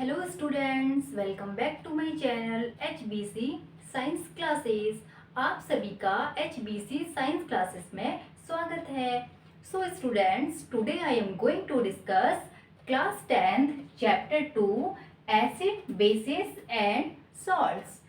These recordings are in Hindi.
Hello students, welcome back to my channel HBC science classes. आप सभी का HBC साइंस क्लासेस में स्वागत है। So students, today I am going to discuss class 10th chapter 2 acid bases and salts.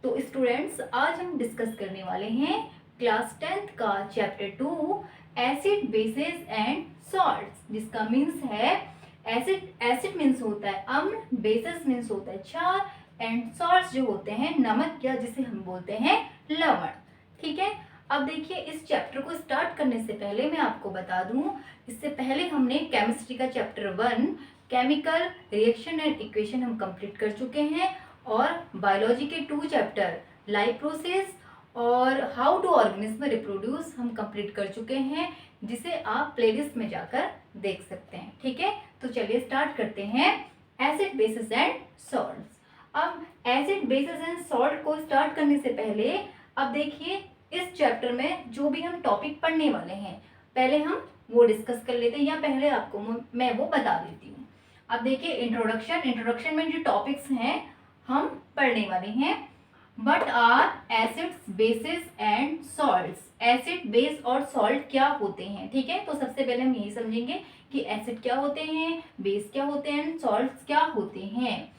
तो स्टूडेंट्स, आज हम डिस्कस करने वाले हैं क्लास 10th का chapter 2 acid bases and salts, जिसका मीन्स है एसिड मीन्स होता है अम्ल, बेसिस मीन्स होता है क्षार, एंड सॉल्ट्स जो होते हैं नमक, या जिसे हम बोलते हैं लवण। ठीक है, अब देखिए, इस चैप्टर को स्टार्ट करने से पहले मैं आपको बता दूं, इससे पहले हमने केमिस्ट्री का chapter 1 chemical reaction and equation हम कंप्लीट कर चुके हैं, और बायोलॉजी के 2 चैप्टर लाइफ प्रोसेस और हाउ टू ऑर्गेनिज्म रिप्रोड्यूस हम कंप्लीट कर चुके हैं, जिसे आप प्लेलिस्ट में जाकर देख सकते हैं। ठीक है, तो चलिए स्टार्ट करते हैं एसिड बेसिस एंड सॉल्ट्स। अब एसिड बेसिस एंड सॉल्ट को स्टार्ट करने से पहले अब देखिए, इस चैप्टर में जो भी हम टॉपिक पढ़ने वाले हैं पहले हम वो डिस्कस कर लेते हैं, या पहले आपको मैं वो बता देती हूँ। अब देखिए, इंट्रोडक्शन में जो टॉपिक्स हैं हम पढ़ने वाले हैं, what are acids bases and salts. Acid base और सॉल्ट क्या होते हैं। ठीक है, तो सबसे पहले हम यही समझेंगे कि एसिड क्या होते हैं, बेस क्या होते हैं, सॉल्ट्स क्या होते हैं।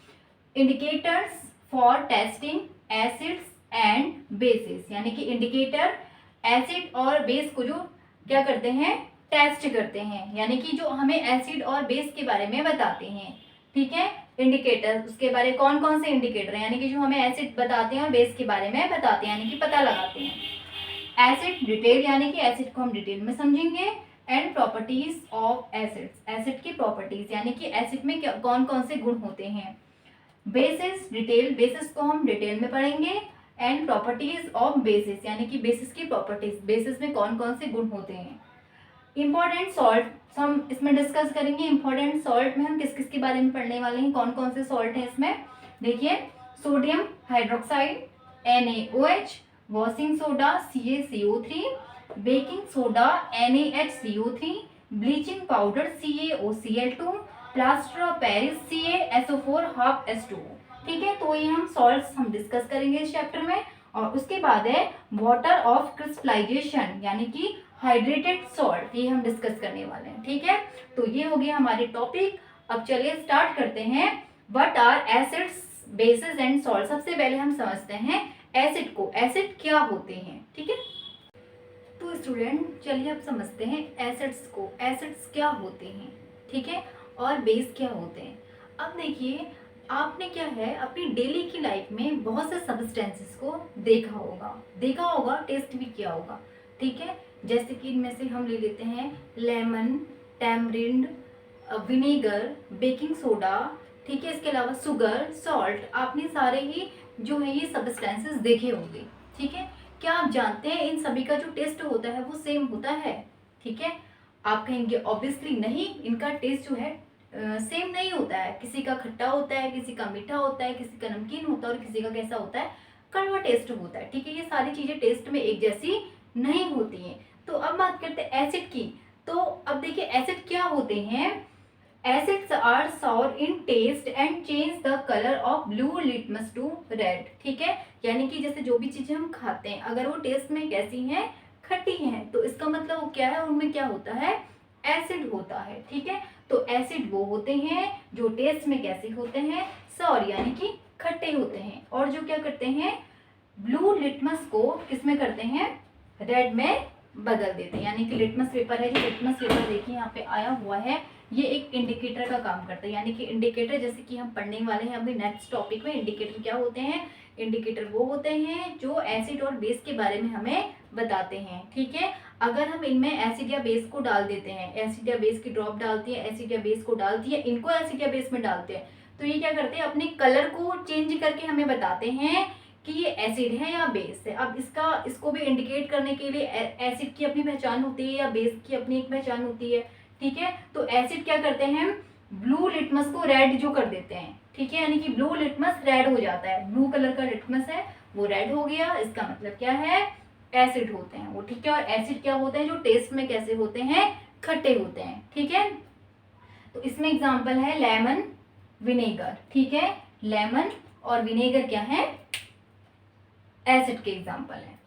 Indicators for testing acids and bases, यानी कि इंडिकेटर एसिड और बेस को जो क्या करते हैं, टेस्ट करते हैं, यानी कि जो हमें एसिड और बेस के बारे में बताते हैं। ठीक है, इंडिकेटर, उसके बारे कौन कौन से इंडिकेटर हैं, यानी कि जो हमें एसिड बताते हैं और बेस के बारे में बताते हैं, यानी कि पता लगाते हैं। एसिड डिटेल, यानी कि एसिड को हम डिटेल में समझेंगे। And properties of acids, acid की प्रॉपर्टीज, यानी कि एसिड में कौन कौन से गुण होते हैं। बेसिस डिटेल, बेसिस को हम डिटेल में पढ़ेंगे। एंड प्रॉपर्टीज ऑफ बेसिस, यानी कि बेसिस की प्रॉपर्टीज, बेसिस में कौन कौन से गुण होते हैं। इंपॉर्टेंट सॉल्ट हम इसमें डिस्कस करेंगे। इंपॉर्टेंट सॉल्ट में हम किस किस के बारे में पढ़ने वाले हैं, कौन कौन से सॉल्ट हैं इसमें। देखिए, sodium hydroxide NaOH, washing soda CaCO3, baking soda NaHCO3, bleaching powder CaOCl2, plaster of Paris CaSO4 ठीक है, तो ये हम सॉल्ट्स हम डिस्कस करेंगे इस चैप्टर में। और उसके बाद है वाटर ऑफ क्रिस्टलाइजेशन, यानी कि हाइड्रेटेड सॉल्ट, ये हम डिस्कस करने वाले हैं। ठीक है, तो ये हो गया हमारे टॉपिक। अब चलिए स्टार्ट करते हैं। What are acids bases and salt. सबसे पहले हम समझते हैं एसिड को, एसिड क्या होते हैं। ठीक है, तो स्टूडेंट चलिए अब समझते हैं एसिड्स को, एसिड्स क्या होते हैं। ठीक है, और बेस क्या होते हैं। अब देखिए, आपने क्या है अपनी डेली की लाइफ में बहुत से सब्सटेंसेस को देखा होगा, टेस्ट भी किया होगा। ठीक है, जैसे कि इनमें से हम ले लेते हैं lemon, tamarind, vinegar, baking soda. ठीक है, इसके अलावा शुगर, सॉल्ट, आपने सारे ही जो है ये सब्सटेंसेस देखे होंगे। ठीक है, क्या आप जानते हैं इन सभी का जो टेस्ट होता है वो सेम होता है। ठीक है, आप कहेंगे ऑब्वियसली नहीं, इनका टेस्ट जो है सेम नहीं होता है। किसी का खट्टा होता है, किसी का मीठा होता है, किसी का नमकीन होता है, और किसी का कैसा होता है, कड़वा टेस्ट होता है। ठीक है, ये सारी चीजें टेस्ट में एक जैसी नहीं होती हैं। तो अब बात करते हैं एसिड की। तो अब देखिए, एसिड क्या होते हैं। Acids are sour in taste and change the colour of blue litmus to red. ठीक है, यानी कि जैसे जो भी चीजें हम खाते हैं अगर वो टेस्ट में कैसी हैं, खट्टी हैं, तो इसका मतलब वो क्या है, उनमें क्या होता है, एसिड होता है। ठीक है, तो एसिड वो होते हैं जो टेस्ट में कैसे होते हैं, सॉर, यानी कि खट्टे होते हैं, और जो क्या करते हैं, ब्लू लिटमस को किसमें करते हैं, रेड में बदल देते हैं। यानी कि लिटमस पेपर है, जो लिटमस पेपर देखिए यहाँ पे आया हुआ है, ये एक इंडिकेटर का काम करता है। यानी कि इंडिकेटर, जैसे कि हम पढ़ने वाले हैं अभी नेक्स्ट टॉपिक में, इंडिकेटर क्या होते हैं। इंडिकेटर वो होते हैं जो एसिड और बेस के बारे में हमें बताते हैं। ठीक है, अगर हम इनमें एसिड या बेस को डाल देते हैं, एसिड या बेस की ड्रॉप डालती है, एसिड या बेस को डालती है, इनको एसिड या बेस में डालते हैं, तो ये क्या करते हैं, अपने कलर को चेंज करके हमें बताते हैं कि ये एसिड है या बेस है। अब इसको भी इंडिकेट करने के लिए एसिड की अपनी पहचान होती है या बेस की अपनी एक पहचान होती है। ठीक है, तो एसिड क्या करते हैं, ब्लू लिटमस को रेड जो कर देते हैं। ठीक है, यानी कि ब्लू लिटमस रेड हो जाता है, ब्लू कलर का लिटमस है वो रेड हो गया, इसका मतलब क्या है, एसिड होते हैं वो। ठीक है, और एसिड क्या होते हैं, जो टेस्ट में कैसे होते हैं, खट्टे होते हैं। ठीक है, तो इसमें एग्जांपल है लेमन, विनेगर, ठीक है। लेमन और विनेगर क्या है, एसिड के एग्जाम्पल है।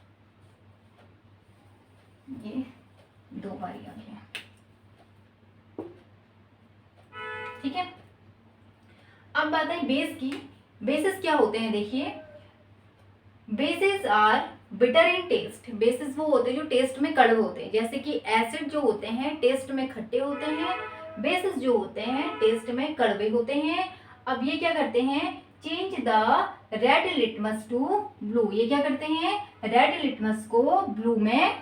ये 2 बारी आ गया, ठीक है। अब बात है बेस की। बेसिस क्या होते हैं, देखिए bases are bitter in taste. Bases वो होते हैं जो टेस्ट में कड़वे होते हैं, जैसे कि एसिड जो होते हैं टेस्ट में खट्टे होते हैं, बेसिस जो होते हैं टेस्ट में कड़वे होते हैं। अब ये क्या करते हैं, change the red litmus to blue. ये क्या करते हैं, रेड लिटमस को ब्लू में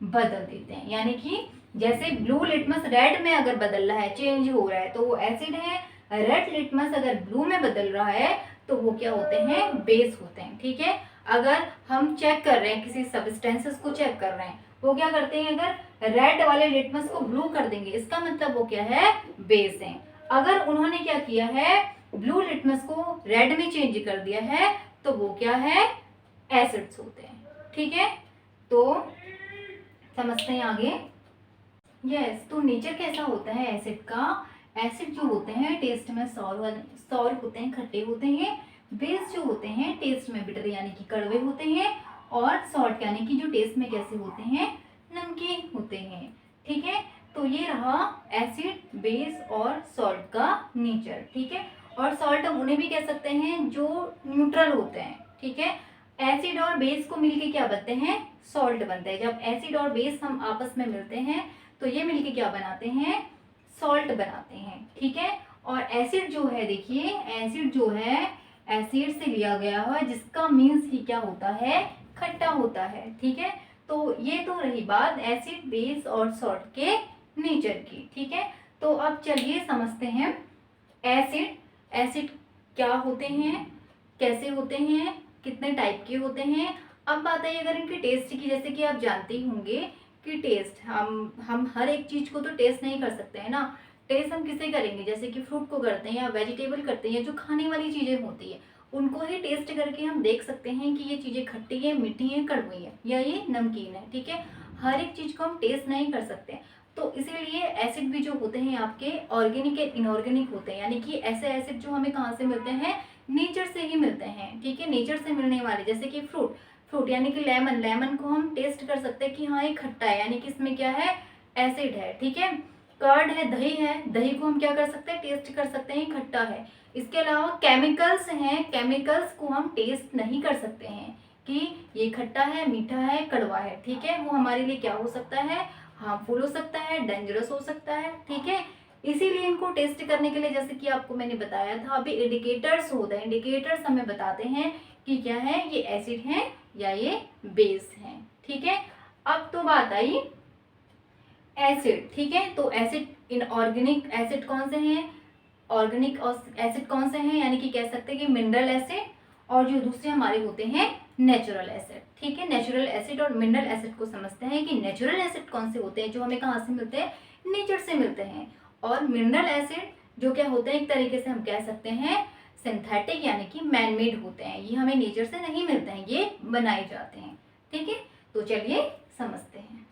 बदल देते हैं। यानी कि जैसे ब्लू लिटमस रेड में अगर बदल रहा है, चेंज हो रहा है, तो वो एसिड है। रेड लिटमस अगर ब्लू में बदल रहा है तो वो क्या होते हैं, बेस होते हैं, ठीक है। अगर हम चेक कर रहे हैं किसी सब्सटेंसेस को चेक कर रहे हैं, वो क्या करते हैं, अगर रेड वाले लिटमस को ब्लू कर देंगे, इसका मतलब वो क्या है, बेस है। अगर उन्होंने क्या किया है, ब्लू लिटमस को रेड में चेंज कर दिया है, तो वो क्या है, एसिड्स होते हैं, ठीक है। तो समझते हैं आगे। यस, तो नेचर कैसा होता है एसिड का। एसिड जो होते हैं टेस्ट में सॉर होते हैं, खट्टे होते हैं। बेस जो होते हैं टेस्ट में बिटर यानी कि कड़वे होते हैं। और सॉल्ट यानी कि जो टेस्ट में कैसे होते हैं, नमकीन होते हैं, ठीक है। तो ये रहा एसिड, बेस और सॉल्ट का नेचर, ठीक है। और सॉल्ट हम उन्हें भी कह सकते हैं जो न्यूट्रल होते हैं, ठीक है। एसिड और बेस को मिलके क्या बनते हैं, सॉल्ट बनते हैं। जब एसिड और बेस हम आपस में मिलते हैं तो ये मिलके क्या बनाते हैं, सॉल्ट बनाते हैं, ठीक है। और एसिड जो है, देखिए एसिड जो है एसिड से लिया गया है, जिसका मीन्स ही क्या होता है, खट्टा होता है, ठीक है। तो ये तो रही बात एसिड, बेस और सॉल्ट के नेचर की, ठीक है। तो अब चलिए समझते हैं एसिड। एसिड क्या होते हैं, कैसे होते हैं, कितने टाइप के होते हैं। अब बात है अगर इनके टेस्ट की, जैसे कि आप जानते ही होंगे कि टेस्ट हम हर एक चीज को तो टेस्ट नहीं कर सकते हैं ना। टेस्ट हम किसे करेंगे, जैसे कि फ्रूट को करते हैं या वेजिटेबल करते हैं, या जो खाने वाली चीजें होती है उनको ही टेस्ट करके हम देख सकते हैं कि ये चीजें खट्टी है, मीठी है, कड़वी है, या ये नमकीन है, ठीक है। हर एक चीज को हम टेस्ट नहीं कर सकते। तो इसीलिए एसिड भी जो होते हैं आपके ऑर्गेनिक एंड इनऑर्गेनिक होते हैं। यानी कि ऐसे एसिड जो हमें कहाँ से मिलते हैं, नेचर से ही मिलते हैं, ठीक है। नेचर से मिलने वाले, जैसे कि फ्रूट यानी कि लेमन को हम टेस्ट कर सकते हैं कि हाँ ये खट्टा है, यानी कि इसमें क्या है, एसिड है, ठीक है। कर्ड है, दही को हम क्या कर सकते हैं, टेस्ट कर सकते हैं, खट्टा है। इसके अलावा केमिकल्स हैं, केमिकल्स को हम टेस्ट नहीं कर सकते हैं कि ये खट्टा है, मीठा है, कड़वा है, ठीक है। वो हमारे लिए क्या हो सकता है, हार्मफुल हो सकता है, डेंजरस हो सकता है, ठीक है। इसीलिए इनको टेस्ट करने के लिए, जैसे कि आपको मैंने बताया था अभी, इंडिकेटर्स होते हैं। इंडिकेटर्स हमें बताते हैं कि क्या है, ये एसिड है या ये बेस है, ठीक है। अब तो बात आई एसिड, ठीक है। तो एसिड, इनऑर्गेनिक एसिड कौन से हैं, ऑर्गेनिक एसिड कौन से हैं, यानी कि कह सकते हैं कि मिनरल एसिड, और जो दूसरे हमारे होते हैं नेचुरल एसिड, ठीक है। नेचुरल एसिड और मिनरल एसिड को समझते हैं कि नेचुरल एसिड कौन से होते हैं, जो हमें कहाँ से मिलते हैं, नेचर से मिलते हैं। और मिनरल एसिड जो क्या होते हैं, एक तरीके से हम कह सकते हैं सिंथेटिक, यानी कि मैनमेड होते हैं। ये हमें नेचर से नहीं मिलते हैं, ये बनाए जाते हैं, ठीक है। तो चलिए समझते हैं।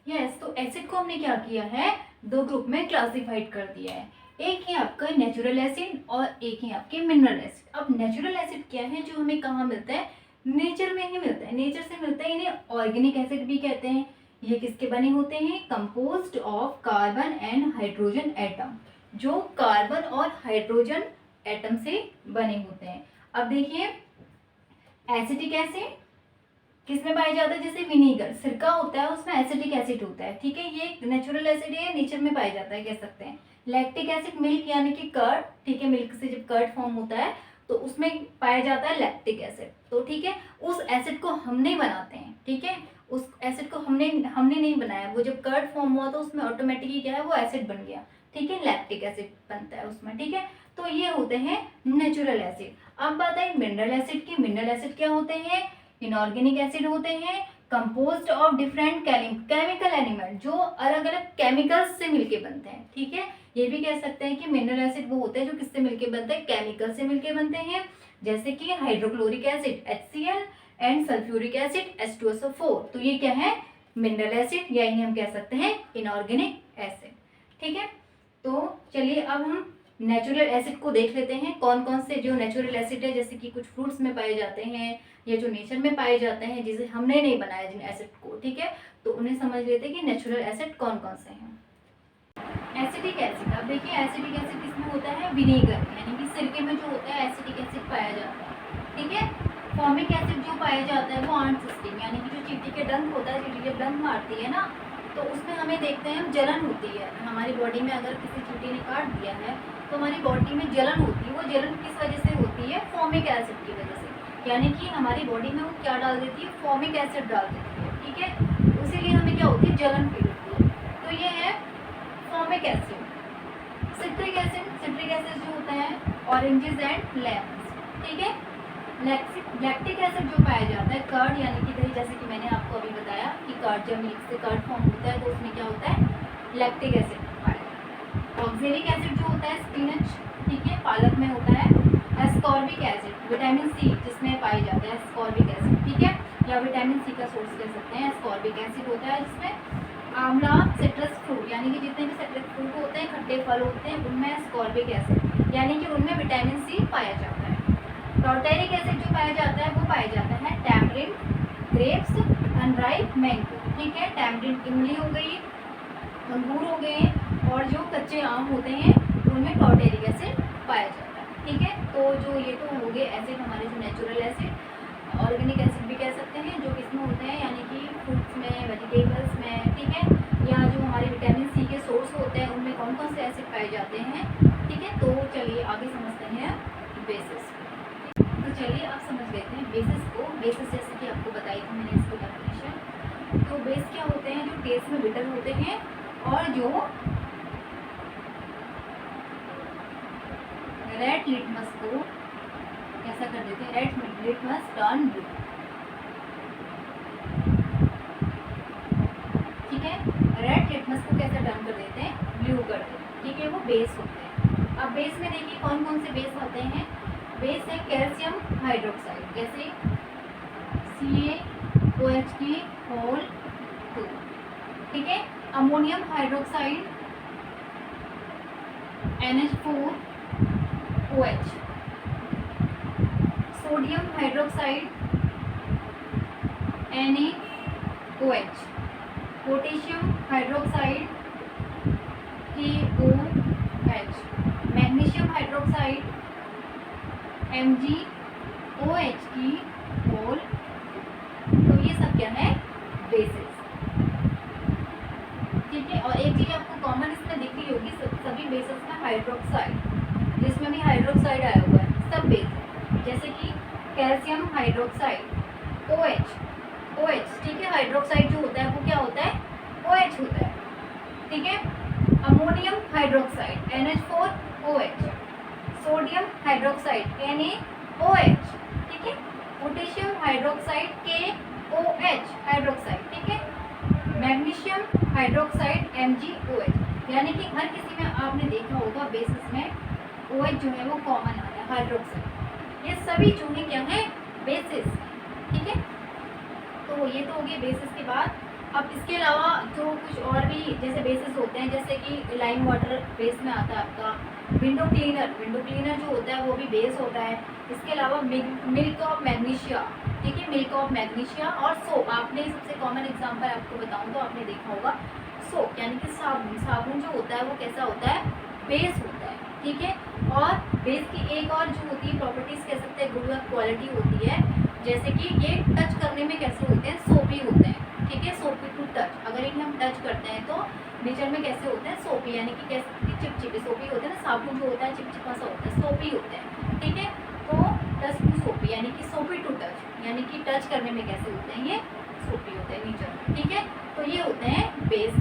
यस, तो एसिड को हमने क्या किया है, 2 ग्रुप में क्लासिफाइड कर दिया है। एक है आपका नेचुरल एसिड और एक है आपके मिनरल एसिड। अब नेचुरल एसिड क्या है, जो हमें कहाँ मिलता है, नेचर में ही मिलता है, नेचर से मिलता है। इन्हें ऑर्गेनिक एसिड भी कहते हैं। ये किसके बने होते हैं, composed of carbon and hydrogen atom, जो कार्बन और हाइड्रोजन एटम से बने होते हैं। अब देखिए एसिटिक एसिड किसमें पाया जाता है, जैसे विनीगर, सिरका होता है, उसमें एसिटिक एसिड होता है, ठीक है। ये नेचुरल एसिड है, नेचर में पाया जाता है, कह सकते हैं। लैक्टिक एसिड, मिल्क यानी कि कर्ड, ठीक है। मिल्क से जब कर्ड फॉर्म होता है तो उसमें पाया जाता है लैक्टिक एसिड, तो ठीक है। उस एसिड को हम नहीं बनाते हैं, ठीक है। उस एसिड को हमने नहीं बनाया, वो जब कर्ड फॉर्म हुआ तो उसमें ऑटोमेटिकली क्या है, वो एसिड बन गया, ठीक है। लैक्टिक एसिड बनता है उसमें, ठीक है। तो ये होते हैं नेचुरल एसिड। अब बात है मिनरल एसिड की। मिनरल एसिड क्या होते हैं, इनऑर्गेनिक एसिड होते हैं, composed of different chemical element, जो अलग अलग केमिकल्स से मिलके बनते हैं, ठीक है। ये भी कह सकते हैं कि मिनरल एसिड वो होते हैं जो किससे मिलके बनते हैं, केमिकल से मिलके बनते हैं, जैसे कि hydrochloric acid HCl and sulphuric acid H2SO4। तो ये क्या है, मिनरल एसिड, या इन्हें हम कह सकते हैं इनऑर्गेनिक एसिड, ठीक है। तो चलिए अब हम नेचुरल एसिड को देख लेते हैं, कौन कौन से जो नेचुरल एसिड है, जैसे कि कुछ फ्रूट्स में पाए जाते हैं या जो नेचर में पाए जाते हैं जिसे हमने नहीं बनाया जिन एसिड को, ठीक है, तो उन्हें समझ लेते हैं कि नेचुरल एसिड कौन कौन से हैं। एसिडिक एसिड, अब देखिए एसिडिक एसिड किसमें होता है, विनेगर यानी कि सिरके में जो होता है एसिडिक एसिड पाया जाता है, ठीक है। फॉर्मिक एसिड जो पाया जाता है वो आंट सिस्टम यानी कि जो चींटी के डंक होता है, चींटी जब डंक मारती है ना तो उसमें हमें देखते हैं हम जलन होती है हमारी बॉडी में। अगर किसी चींटी ने काट दिया है तो हमारी बॉडी में जलन होती है। वो जलन किस वजह से होती है, फॉर्मिक एसिड की वजह से, यानी कि हमारी बॉडी में वो क्या डाल देती है, फॉर्मिक एसिड डाल देती है, ठीक है। उसीलिए हमें क्या होती है, जलन फील होती है। तो ये है फॉर्मिक एसिड। सिट्रिक एसिड जो होता है ऑरेंजेस एंड लेमन्स, ठीक है। लैक्टिक एसिड जो पाया जाता है कर्ड यानी कि दही, जैसे कि मैंने आपको अभी बताया कि कर्ड जब मिल्क से कर्ड फॉर्म होता है तो उसमें क्या होता है, लैक्टिक एसिड पाया जाता है। ऑक्जेलिक एसिड जो होता है स्पिनच, ठीक है, पालक में होता है। एस्कॉर्बिक एसिड विटामिन सी जिसमें पाई जाता है एस्कॉर्बिक एसिड, ठीक है, या विटामिन सी का सोर्स कह सकते हैं। एस्कॉर्बिक एसिड होता है जिसमें आंवला, सिट्रस फ्रूट यानी कि जितने भी सिट्रस फ्रूट होते हैं, खट्टे फल होते हैं, उनमें एस्कॉर्बिक एसिड यानी कि उनमें विटामिन सी पाया जाता है। टॉर्टेरिक एसिड जो पाया जाता है वो पाया जाता है टैमरिंड, ग्रेप्स, अनराइप मैंगो, ठीक है। टैमरिंड इमली हो गई, अंगूर हो गए, और जो कच्चे आम होते हैं उनमें टॉर्टेरिक एसिड पाया जाता है, ठीक है। तो जो ये तो हो गए एसिड हमारे जो नेचुरल एसिड। ऑर्गेनिक एसिड भी कह सकते हैं जो किसमें होते हैं यानी कि फ्रूट्स में, वेजिटेबल्स में, ठीक है, या जो हमारे विटामिन सी के सोर्स होते हैं उनमें कौन कौन से एसिड पाए जाते हैं, ठीक है। तो चलिए आगे समझते हैं बेसिस। तो चलिए अब समझ लेते हैं बेसिस को। बेसिस जैसे कि आपको बताई थी मैंने इसको डेफिनेशन। तो बेस क्या होते हैं, जो टेस्ट में बिटर होते हैं और जो रेड लिटमस को कैसा कर देते हैं, रेड लिटमस टर्न ब्लू, ठीक है। रेड लिटमस को कैसे टर्न कर देते हैं, ब्लू कर देते हैं, ठीक है, वो बेस होते हैं। अब बेस में देखिए कौन कौन से बेस आते हैं। बेस है कैल्शियम हाइड्रोक्साइड, कैसे CaOH2, ठीक है। Ammonium hydroxide NH4OH, sodium hydroxide NaOH, potassium hydroxide KOH, magnesium hydroxide MgOH2। तो ये सब क्या है, बेसिस, ठीक है। और एक चीज आपको कॉमन इसमें दिख रही होगी, सभी बेसिस में हाइड्रोक्साइड, जिसमें भी हाइड्रोक्साइड आया हुआ है सब बेस है। जैसे कि कैल्शियम हाइड्रोक्साइड OH, ठीक है। हाइड्रोक्साइड जो होता है वो क्या होता है, OH होता है, ठीक है। Ammonium hydroxide NH4OH, sodium hydroxide NaOH, ठीक है। पोटेशियम हाइड्रोक्साइड KOH हाइड्रोक्साइड, ठीक है। मैग्नीशियम हाइड्रोक्साइड MgOH, यानी कि हर किसी में आपने देखा होगा बेसिस में OH जो है वो कॉमन आता है, हाइड्रोक्साइड। ये सभी जो है क्या है, बेसिस, ठीक है। तो ये तो हो गए बेसिस के बाद। अब इसके अलावा जो कुछ और भी जैसे बेसिस होते हैं, जैसे कि लाइम वाटर बेस में आता है आपका। विंडो क्लीनर जो होता है वो भी बेस होता है। इसके अलावा मिल्क ऑफ मैग्नीशिया, ठीक है, मिल्क ऑफ मैग्नीशिया। और सोप, आपने सबसे कॉमन एग्जांपल आपको बताऊं तो आपने देखा होगा सोप यानी कि साबुन जो होता है वो कैसा होता है, बेस होता है, ठीक है। और बेस की एक और जो होती है प्रॉपर्टीज कह सकते हैं, गुड क्वालिटी होती है, जैसे कि ये टच करने में कैसे होते हैं, सोपी होते हैं, ठीक है। सोपी टू टच, अगर इन्हें हम टच करते हैं तो नेचर में कैसे होते हैं, सोपी यानी कि कैसे चिपचिपे, सोपी होते हैं ना, साबुन जो होता है चिपचिपा सा होता है, सोपी होते हैं, ठीक है। तो टच टू सोपी यानी कि सोपी टू टच, यानी कि टच करने में कैसे होते हैं, ये सोपी होते हैं नेचर में, ठीक है। तो ये होते हैं बेस,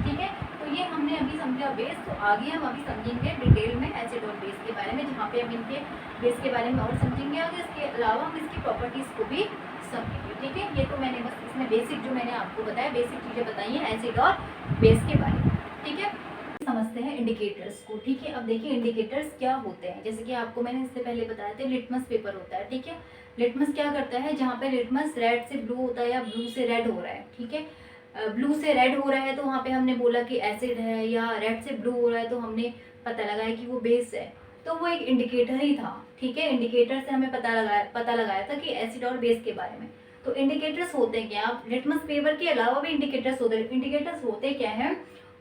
ठीक है। तो ये हमने अभी समझा बेस। तो आगे हम अभी समझेंगे डिटेल में एसिड और बेस के बारे में, जहाँ पे हम इनके बेस के बारे में और समझेंगे और इसके अलावा हम इसकी प्रॉपर्टीज को भी समझेंगे, ठीक है। ये तो मैंने बस इसमें बेसिक जो मैंने आपको बताया, बेसिक चीज़ें बताई हैं एसिड और बेस के बारे में, ठीक है। समझते हैं इंडिकेटर्स को, ठीक है। अब देखिए इंडिकेटर्स क्या होते हैं, जैसे कि आपको मैंने इससे पहले बताया था लिटमस पेपर होता है, ठीक है। लिटमस क्या करता है, जहाँ पे लिटमस रेड से ब्लू होता है या ब्लू से रेड हो रहा है, ठीक है। ब्लू से रेड हो रहा है तो वहाँ पे हमने बोला कि एसिड है, या रेड से ब्लू हो रहा है तो हमने पता लगाया कि वो बेस है, तो वो एक इंडिकेटर ही था, ठीक है। इंडिकेटर से हमें पता लगाया था कि एसिड और बेस के बारे में। तो इंडिकेटर्स होते हैं क्या, लिटमस पेपर के अलावा भी इंडिकेटर्स होते हैं। इंडिकेटर्स होते क्या है,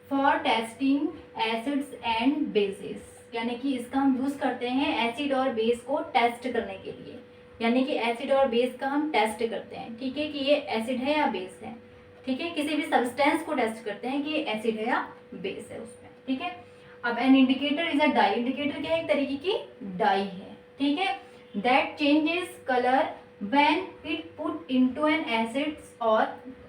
for testing acids and bases, यानी कि इसका हम यूज करते हैं एसिड और बेस को टेस्ट करने के लिए, यानी कि एसिड और बेस का हम टेस्ट करते हैं, ठीक है, कि ये एसिड है या बेस है, ठीक है। किसी भी सब्सटेंस को टेस्ट करते हैं कि ये एसिड है या बेस है उसमें, ठीक है। अब an indicator is a dye, indicator क्या है, एक तरीके की डाई है, ठीक है, that changes colour when it put into an acids और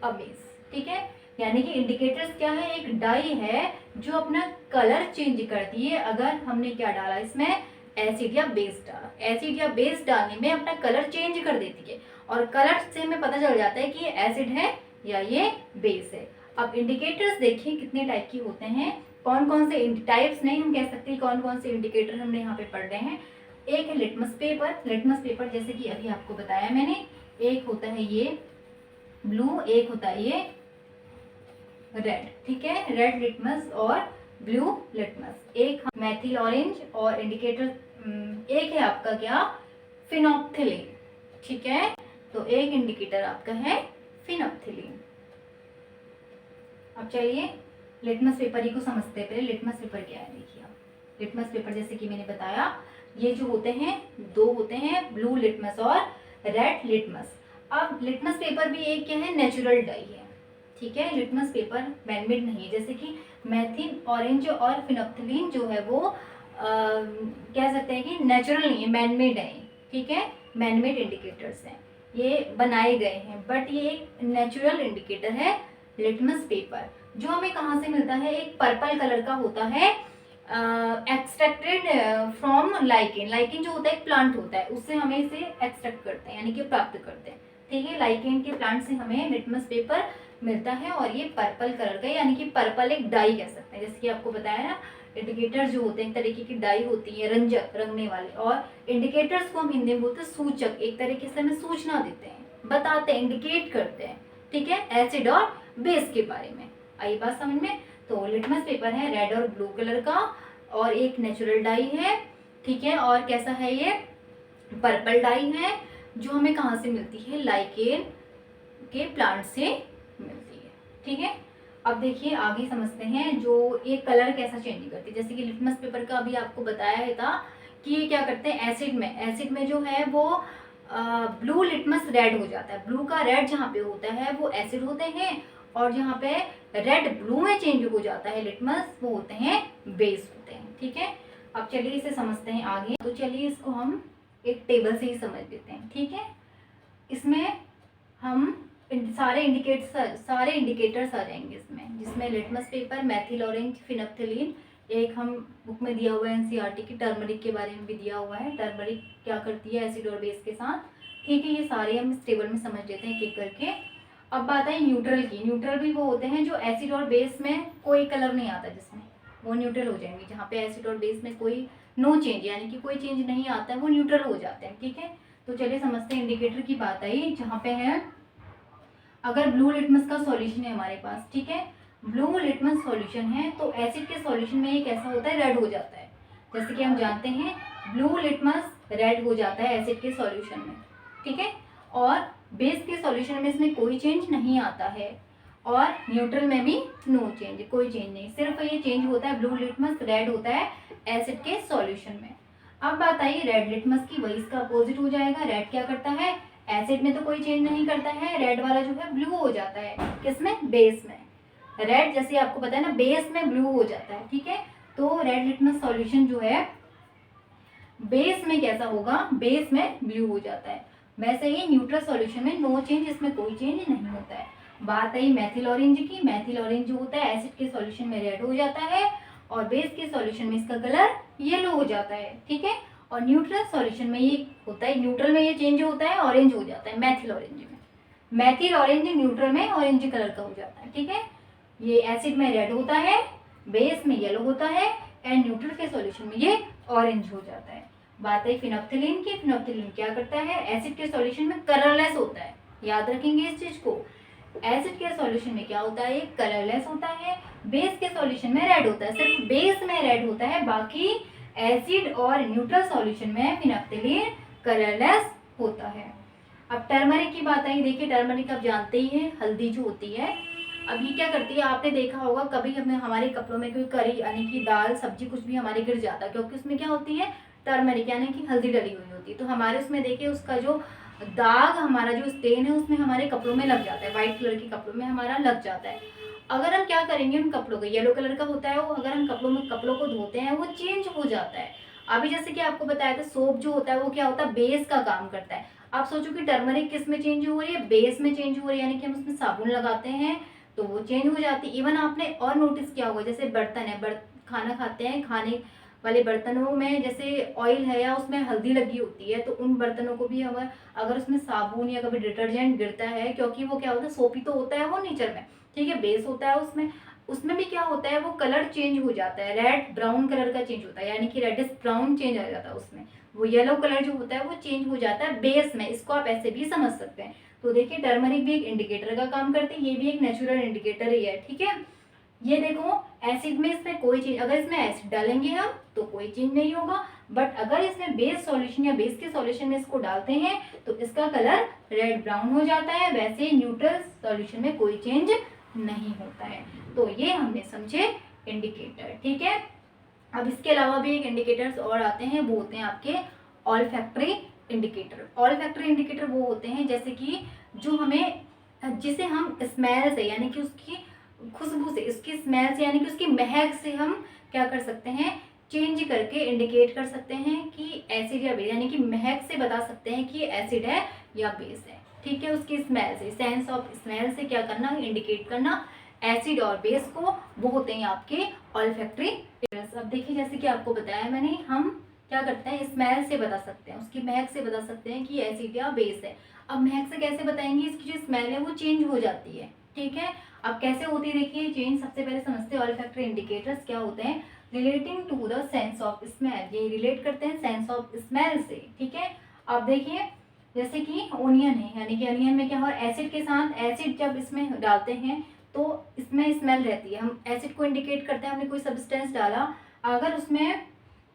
अ बेस, ठीक है। यानी कि इंडिकेटर्स क्या है, एक डाई है जो अपना कलर चेंज करती है अगर हमने क्या डाला इसमें, एसिड या बेस डाला। एसिड या बेस डालने में अपना कलर चेंज कर देती है और कलर से हमें पता चल जाता है कि ये एसिड है या ये बेस है। अब इंडिकेटर्स देखिए कितने टाइप के होते हैं, कौन कौन से टाइप्स नहीं, हम कह सकते हैं कौन कौन से इंडिकेटर हमने यहाँ पे पढ़ रहे हैं। एक है लिटमस पेपर, लिटमस पेपर जैसे कि अभी आपको बताया मैंने, एक होता है ये ब्लू, एक होता है ये रेड, ठीक है, रेड लिटमस और ब्लू लिटमस। एक मैथिल ऑरेंज और इंडिकेटर एक है आपका क्या, फिनोप्थिलीन, ठीक है। तो एक इंडिकेटर आपका है फिनोप्थिलीन। अब चलिए लिटमस पेपर ही को समझते हैं। पहले लिटमस पेपर क्या है, देखिए आप, लिटमस पेपर जैसे कि मैंने बताया ये जो होते हैं दो होते हैं, ब्लू लिटमस और रेड लिटमस। अब लिटमस पेपर भी एक क्या है, नेचुरल डाई है, ठीक है। लिटमस पेपर मैनमेड नहीं है, जैसे कि मैथिल ऑरेंज और फिनोप्थिलीन जो है वो कह सकते हैं कि नेचुरल नहीं है, मैनमेड है, ठीक है, मैनमेड इंडिकेटर्स हैं, ये बनाए गए हैं, बट ये एक नेचुरल इंडिकेटर है लिटमस पेपर, जो हमें कहाँ से मिलता है, एक पर्पल कलर का होता है, एक्सट्रैक्टेड फ्रॉम लाइकेन। लाइकेन जो होता है एक प्लांट होता है, उससे हमें इसे एक्सट्रैक्ट करते हैं, यानी कि प्राप्त करते हैं, ठीक है। लाइकेन के प्लांट से हमें लिटमस पेपर मिलता है और ये पर्पल कलर का, यानी कि पर्पल एक डाई कह सकते हैं। जैसे कि आपको बताया ना, इंडिकेटर जो होते हैं एक तरीके की डाई होती है, रंजक, रंगने वाले, और इंडिकेटर्स को हम हिंदी में बोलते हैं सूचक, एक तरीके से हमें सूचना देते हैं, बताते हैं, इंडिकेट करते हैं, ठीक है, एसिड और बेस के बारे में। आई बात समझ में। तो लिटमस पेपर है रेड और ब्लू कलर का और एक नेचुरल डाई है, ठीक है, और कैसा है ये, पर्पल डाई है, जो हमें कहाँ से मिलती है, लाइकेन के प्लांट से मिलती है, ठीक है। अब देखिए आगे समझते हैं जो ये कलर कैसा चेंज करती है। जैसे कि लिटमस पेपर का अभी आपको बताया था कि ये क्या करते हैं, एसिड में जो है वो ब्लू लिटमस रेड हो जाता है, ब्लू का रेड जहाँ पे होता है वो एसिड होते हैं, और जहाँ पे रेड ब्लू में चेंज हो जाता है लिटमस, वो होते हैं बेस होते हैं, ठीक है। अब चलिए इसे समझते हैं आगे। तो चलिए इसको हम एक टेबल से ही समझ लेते हैं, ठीक है। इसमें हम सारे इंडिकेटर्स आ जाएंगे इसमें, जिसमें litmus paper, Maithil orange, phenolphthalein, एक हम बुक में दिया हुआ है एनसीईआरटी की टर्मरिक के बारे में भी दिया हुआ है, टर्मरिक क्या करती है एसिड और बेस के साथ, ठीक है। ये सारे हम इस टेबल में समझ लेते हैं एक एक करके। अब बात है न्यूट्रल की। न्यूट्रल भी वो होते हैं जो एसिड और बेस में कोई कलर नहीं आता, जिसमें वो न्यूट्रल हो जाएंगे, जहाँ पे एसिड और बेस में कोई नो चेंज, यानी कि कोई चेंज नहीं आता है, वो न्यूट्रल हो जाते हैं, ठीक है। तो चलिए समझते हैं, इंडिकेटर की बात आई, जहाँ पे है अगर ब्लू लिटमस का सॉल्यूशन है हमारे पास, ठीक है, ब्लू लिटमस सॉल्यूशन है, तो एसिड के सॉल्यूशन में ये कैसा होता है, रेड हो जाता है। जैसे कि हम जानते हैं ब्लू लिटमस रेड हो जाता है एसिड के सॉल्यूशन में, ठीक है, और बेस के सॉल्यूशन में इसमें कोई चेंज नहीं आता है, और न्यूट्रल में भी नो चेंज, कोई चेंज नहीं, सिर्फ ये चेंज होता है ब्लू लिटमस रेड होता है एसिड के सॉल्यूशन में। अब बात आई रेड लिटमस की, वही इसका अपोजिट हो जाएगा। रेड क्या करता है, एसिड में तो कोई चेंज नहीं करता है, रेड वाला जो है ब्लू हो जाता है, किसमें, बेस में। रेड जैसे आपको पता है ना, बेस में ब्लू हो जाता है, ठीक है। तो रेड लिटमस सॉल्यूशन जो है बेस में कैसा होगा, बेस में ब्लू हो जाता है। वैसे ही न्यूट्रल सॉल्यूशन में नो चेंज, इसमें कोई चेंज नहीं होता है। बात आई मैथिल ऑरेंज की। मैथिल ऑरेंज जो होता है एसिड के सॉल्यूशन में रेड हो जाता है और बेस के सॉल्यूशन में इसका कलर येलो हो जाता है, ठीक है। और न्यूट्रल सॉल्यूशन में ये होता है, न्यूट्रल में ये चेंज होता है, ऑरेंज हो जाता है मैथिल ऑरेंज में। मैथिल ऑरेंज न्यूट्रल में ऑरेंज कलर का हो जाता है, ठीक है। ये एसिड में रेड होता है, बेस में येलो होता है, एंड न्यूट्रल के सॉल्यूशन में ये ऑरेंज हो जाता है। बात है फिनोप्थिलीन की। फिनोप्थिलीन क्या करता है, एसिड के सॉल्यूशन में कलरलेस होता है, याद रखेंगे इस चीज को। एसिड के सॉल्यूशन में क्या होता है, ये कलरलेस होता है। बेस के सॉल्यूशन में रेड होता है, सिर्फ बेस में रेड होता है, बाकी एसिड और न्यूट्रल सॉल्यूशन में फिनोक्सिलिन कलरलेस होता है। अब टर्मरिक की बात आई, देखिए टर्मरिक आप जानते ही हैं, हल्दी जो होती है। अब ये क्या करती है, आपने देखा होगा कभी हमें हमारे कपड़ों में कोई करी यानी कि दाल सब्जी कुछ भी हमारे गिर जाता है, क्योंकि उसमें क्या होती है, टर्मरिक यानी कि हल्दी डली हुई होती है। तो हमारे उसमें देखिए उसका जो दाग, हमारा जो स्टेन है उसमें हमारे कपड़ों में लग जाता है, व्हाइट कलर के कपड़ों में हमारा लग जाता है। अगर हम क्या करेंगे, उन कपड़ों को, येलो कलर का होता है वो, अगर हम कपड़ों को धोते हैं वो चेंज हो जाता है। अभी जैसे कि आपको बताया था, सोप जो होता है वो क्या होता है, बेस का काम करता है। आप सोचो कि टर्मरिक किस में चेंज हो रही है, बेस में चेंज हो रही है, यानी कि हम उसमें साबुन लगाते हैं तो वो चेंज हो जाती है। इवन आपने और नोटिस किया होगा, जैसे बर्तन है, खाना खाते हैं, खाने वाले बर्तनों में जैसे ऑयल है या उसमें हल्दी लगी होती है, तो उन बर्तनों को भी हम अगर उसमें साबुन या कभी डिटर्जेंट गिरता है, क्योंकि वो क्या होता है, सोपी तो होता है वो नेचर में, ठीक है, बेस होता है उसमें, उसमें भी क्या होता है, वो कलर चेंज हो जाता है, रेड ब्राउन कलर का चेंज होता है, यानी कि रेडिश ब्राउन चेंज आ जाता है उसमें, वो येलो कलर जो होता है वो चेंज हो जाता है बेस में। इसको आप ऐसे भी समझ सकते हैं। तो देखिए टर्मरिक भी एक इंडिकेटर का काम करती है, ये भी एक नेचुरल इंडिकेटर ही है, ठीक है। ये देखो एसिड में इसमें कोई चीज, अगर इसमें एसिड डालेंगे हम तो कोई चेंज नहीं होगा, बट अगर इसमें बेस सॉल्यूशन या बेस के सॉल्यूशन में इसको डालते हैं तो इसका कलर रेड ब्राउन हो जाता है। वैसे न्यूट्रल सॉल्यूशन में कोई चेंज नहीं होता है। तो ये हमने समझे इंडिकेटर, ठीक है। अब इसके अलावा भी एक इंडिकेटर्स और आते हैं, वो होते हैं आपके ऑल्फैक्टरी इंडिकेटर। ऑल्फैक्टरी इंडिकेटर वो होते हैं जैसे कि जो हमें, जिसे हम स्मेल से यानी कि उसकी खुशबू से, उसकी स्मेल से यानी कि उसकी महक से हम क्या कर सकते हैं, चेंज करके इंडिकेट कर सकते हैं कि एसिड या बेस, यानी कि महक से बता सकते हैं कि एसिड है या बेस है, ठीक है। उसकी स्मेल से, सेंस ऑफ स्मेल से क्या करना, इंडिकेट करना एसिड और बेस को, वो होते हैं आपके ऑल्फैक्टरी इंडिकेटर्स। अब देखिए जैसे कि आपको बताया मैंने, हम क्या करते हैं, स्मेल से बता सकते हैं, उसकी महक से बता सकते हैं कि एसिड या बेस है। अब महक से कैसे बताएंगे, इसकी जो स्मेल है वो चेंज हो जाती है, ठीक है। अब कैसे होती है देखिए चेंज, सबसे पहले समझते हैं ऑल्फैक्टरी इंडिकेटर्स क्या होते हैं। Relating to the sense of smell, ये रिलेट करते हैं सेंस ऑफ स्मेल से, ठीक है। अब देखिए जैसे कि ओनियन है, यानी कि अनियन में क्या हो, एसिड के साथ, एसिड जब इसमें डालते हैं तो इसमें स्मेल रहती है, हम एसिड को इंडिकेट करते हैं, हमने कोई सब्सटेंस डाला, अगर उसमें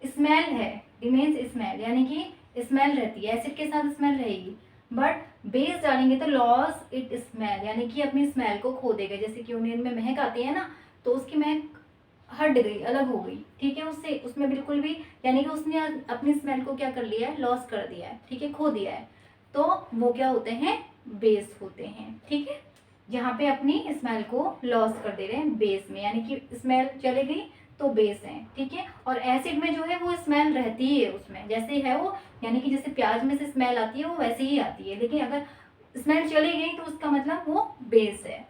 स्मेल है, रिमेन्स स्मेल, यानी कि स्मेल रहती है, एसिड के साथ स्मेल रहेगी, बट बेस डालेंगे तो लॉस इट स्मेल, यानी कि अपनी स्मेल को खो देगा। जैसे कि ओनियन में महक आती है ना, तो उसकी महक हट गई, अलग हो गई, ठीक है, उससे, उसमें बिल्कुल भी, यानी कि उसने अपनी स्मेल को क्या कर लिया है, लॉस कर दिया है, ठीक है, खो दिया है, तो वो क्या होते हैं, बेस होते हैं, ठीक है। जहाँ पे अपनी स्मेल को लॉस कर दे रहे हैं बेस में, यानी कि स्मेल चले गई तो बेस है, ठीक है। और एसिड में जो है वो स्मेल रहती है उसमें, जैसे है वो, यानी कि जैसे प्याज में से स्मेल आती है वो वैसे ही आती है, लेकिन अगर स्मेल चली गई तो उसका मतलब वो बेस है।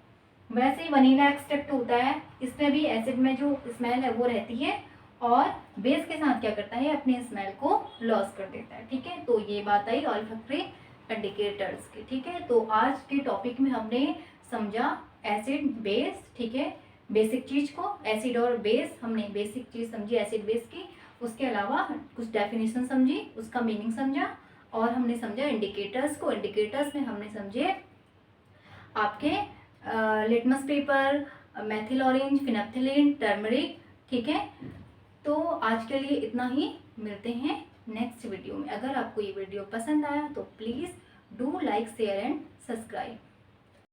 वैसे ही वनीला एक्सट्रैक्ट होता है, इसमें भी एसिड में जो स्मेल है वो रहती है, और बेस के साथ क्या करता है, अपनी स्मेल को लॉस कर देता है, ठीक है। तो ये बात आई ऑल्फैक्टरी इंडिकेटर्स की, ठीक है। तो आज के टॉपिक में हमने समझा एसिड बेस, ठीक है, बेसिक चीज को, एसिड और बेस, हमने बेसिक चीज समझी एसिड बेस की, उसके अलावा कुछ डेफिनेशन समझी, उसका मीनिंग समझा, और हमने समझा इंडिकेटर्स को। इंडिकेटर्स में हमने समझे आपके लिटमस पेपर, मेथिल ऑरेंज, फिनोक्सिलिन, टर्मरिक, ठीक है। तो आज के लिए इतना ही, मिलते हैं नेक्स्ट वीडियो में। अगर आपको ये वीडियो पसंद आया तो please do like, share and subscribe.